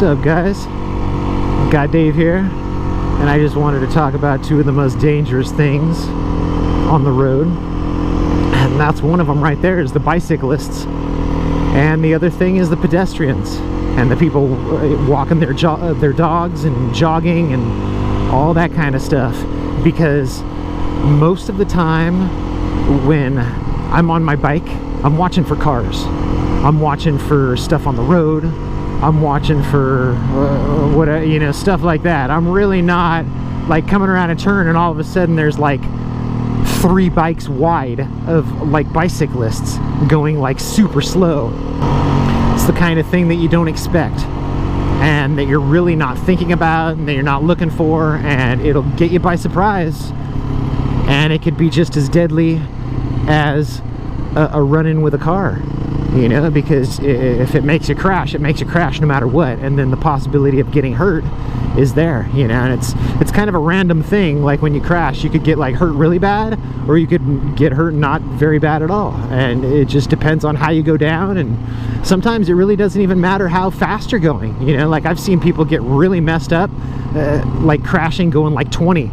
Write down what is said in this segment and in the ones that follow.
What's up, guys? Got Dave here, and I just wanted to talk about two of the most dangerous things on the road, and that's one of them right there is the bicyclists, and the other thing is the pedestrians and the people walking their dogs and jogging and all that kind of stuff. Because most of the time when I'm on my bike, I'm watching for cars, I'm watching for stuff on the road, I'm watching for stuff like that. I'm really not like coming around a turn and all of a sudden there's like 3 bikes wide of like bicyclists going like super slow. It's the kind of thing that you don't expect and that you're really not thinking about and that you're not looking for, and it'll get you by surprise, and it could be just as deadly as a run-in with a car. You know, because if it makes you crash, it makes you crash no matter what, and then the possibility of getting hurt is there, you know. And it's kind of a random thing. Like when you crash, you could get like hurt really bad, or you could get hurt not very bad at all, and it just depends on how you go down. And sometimes it really doesn't even matter how fast you're going, you know. Like I've seen people get really messed up like crashing going like 20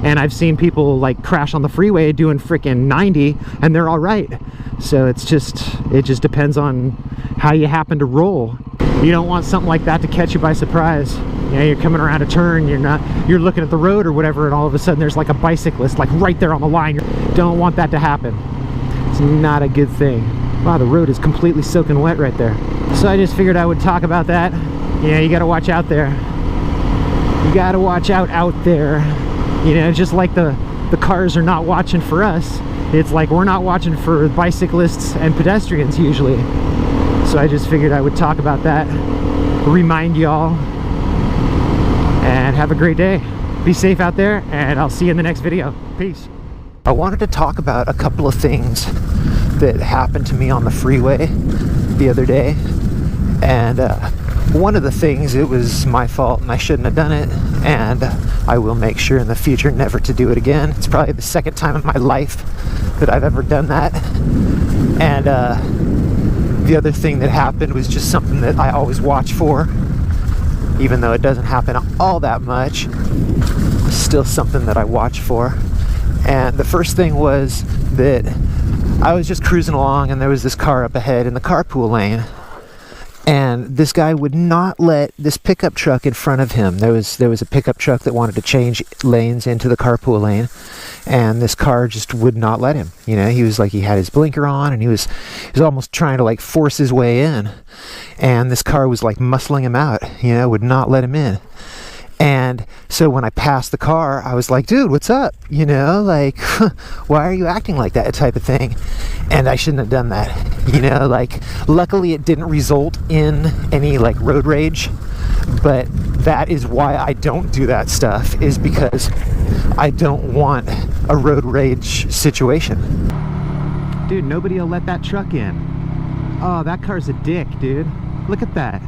and I've seen people like crash on the freeway doing freaking 90 and they're all right. So it just depends on how you happen to roll. You don't want something like that to catch you by surprise. You know, you're coming around a turn, you're looking at the road or whatever, and all of a sudden there's like a bicyclist like right there on the line. You don't want that to happen. It's not a good thing. Wow, the road is completely soaking wet right there. So I just figured I would talk about that. Yeah, you gotta watch out there. You gotta watch out there. You know, just like the cars are not watching for us, it's like we're not watching for bicyclists and pedestrians usually. So I just figured I would talk about that, remind y'all, and have a great day. Be safe out there, and I'll see you in the next video. Peace. I wanted to talk about a couple of things that happened to me on the freeway the other day, and one of the things, it was my fault and I shouldn't have done it, and I will make sure in the future never to do it again. It's probably the second time in my life that I've ever done that. And the other thing that happened was just something that I always watch for, even though it doesn't happen all that much. It's still something that I watch for. And the first thing was that I was just cruising along and there was this car up ahead in the carpool lane. And this guy would not let this pickup truck in front of him. There was a pickup truck that wanted to change lanes into the carpool lane, and this car just would not let him. You know, he was like, he had his blinker on and he was almost trying to like force his way in, and this car was like muscling him out, you know, would not let him in. And so when I passed the car, I was like, dude, what's up? You know, like, why are you acting like that, type of thing? And I shouldn't have done that. You know, like, luckily it didn't result in any like road rage, but that is why I don't do that stuff, is because I don't want a road rage situation. Dude, nobody will let that truck in. Oh, that car's a dick, dude. Look at that.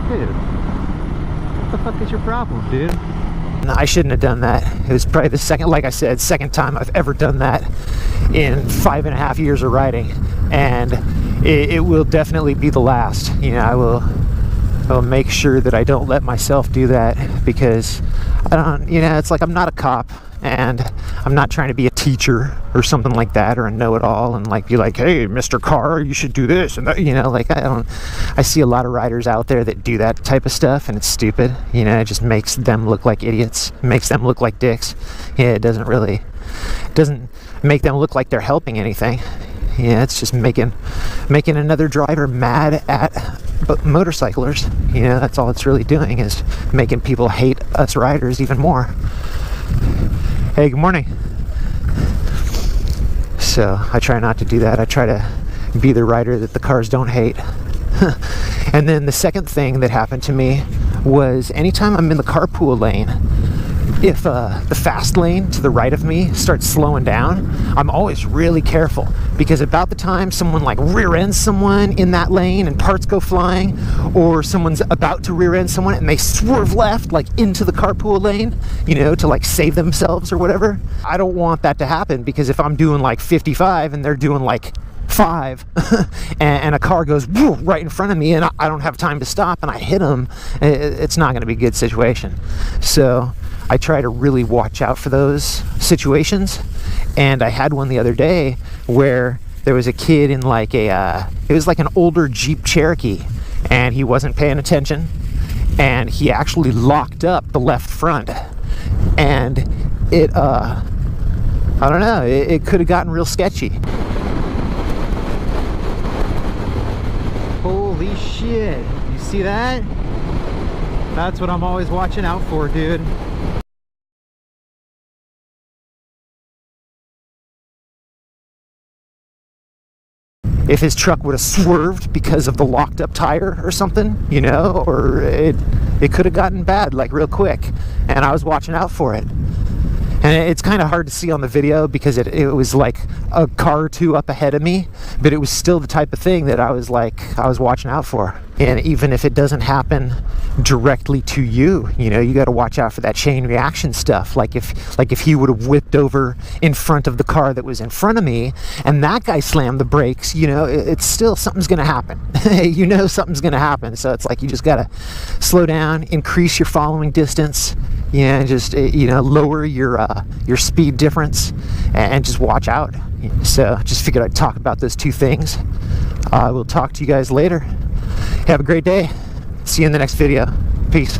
Dude, what the fuck is your problem, dude? No, I shouldn't have done that. It was probably the second, like I said, second time I've ever done that in 5.5 years of riding, and it will definitely be the last. You know, I will make sure that I don't let myself do that, because I don't, you know, it's like I'm not a cop, and I'm not trying to be a teacher or something like that, or a know-it-all, and like be like, hey, Mr. Carr, you should do this and that, you know. Like I see a lot of riders out there that do that type of stuff, and it's stupid. You know, it just makes them look like idiots, makes them look like dicks. Yeah, it doesn't make them look like they're helping anything. Yeah, it's just making another driver mad at motorcyclers. You know, that's all it's really doing, is making people hate us riders even more. Hey, good morning. So I try not to do that. I try to be the rider that the cars don't hate. And then the second thing that happened to me was anytime I'm in the carpool lane, if the fast lane to the right of me starts slowing down, I'm always really careful, because about the time someone like rear ends someone in that lane and parts go flying, or someone's about to rear end someone and they swerve left like into the carpool lane, you know, to like save themselves or whatever, I don't want that to happen, because if I'm doing like 55 and they're doing like 5 and a car goes right in front of me and I don't have time to stop and I hit him, it's not going to be a good situation. So I try to really watch out for those situations. And I had one the other day where there was a kid in like it was like an older Jeep Cherokee, and he wasn't paying attention, and he actually locked up the left front, and it I don't know, it could have gotten real sketchy. Holy shit, you see that? That's what I'm always watching out for, dude. If his truck would have swerved because of the locked up tire or something, you know, or it could have gotten bad like real quick, and I was watching out for it. And it's kind of hard to see on the video because it was like a car or two up ahead of me, but it was still the type of thing that I was watching out for. And even if it doesn't happen directly to you, you know, you got to watch out for that chain reaction stuff. Like if he would have whipped over in front of the car that was in front of me and that guy slammed the brakes, you know, it's still, something's going to happen. You know, something's going to happen. So it's like you just got to slow down, increase your following distance, yeah, just, you know, lower your speed difference and just watch out. So just figured I'd talk about those two things. I will talk to you guys later. Have a great day. See you in the next video. Peace.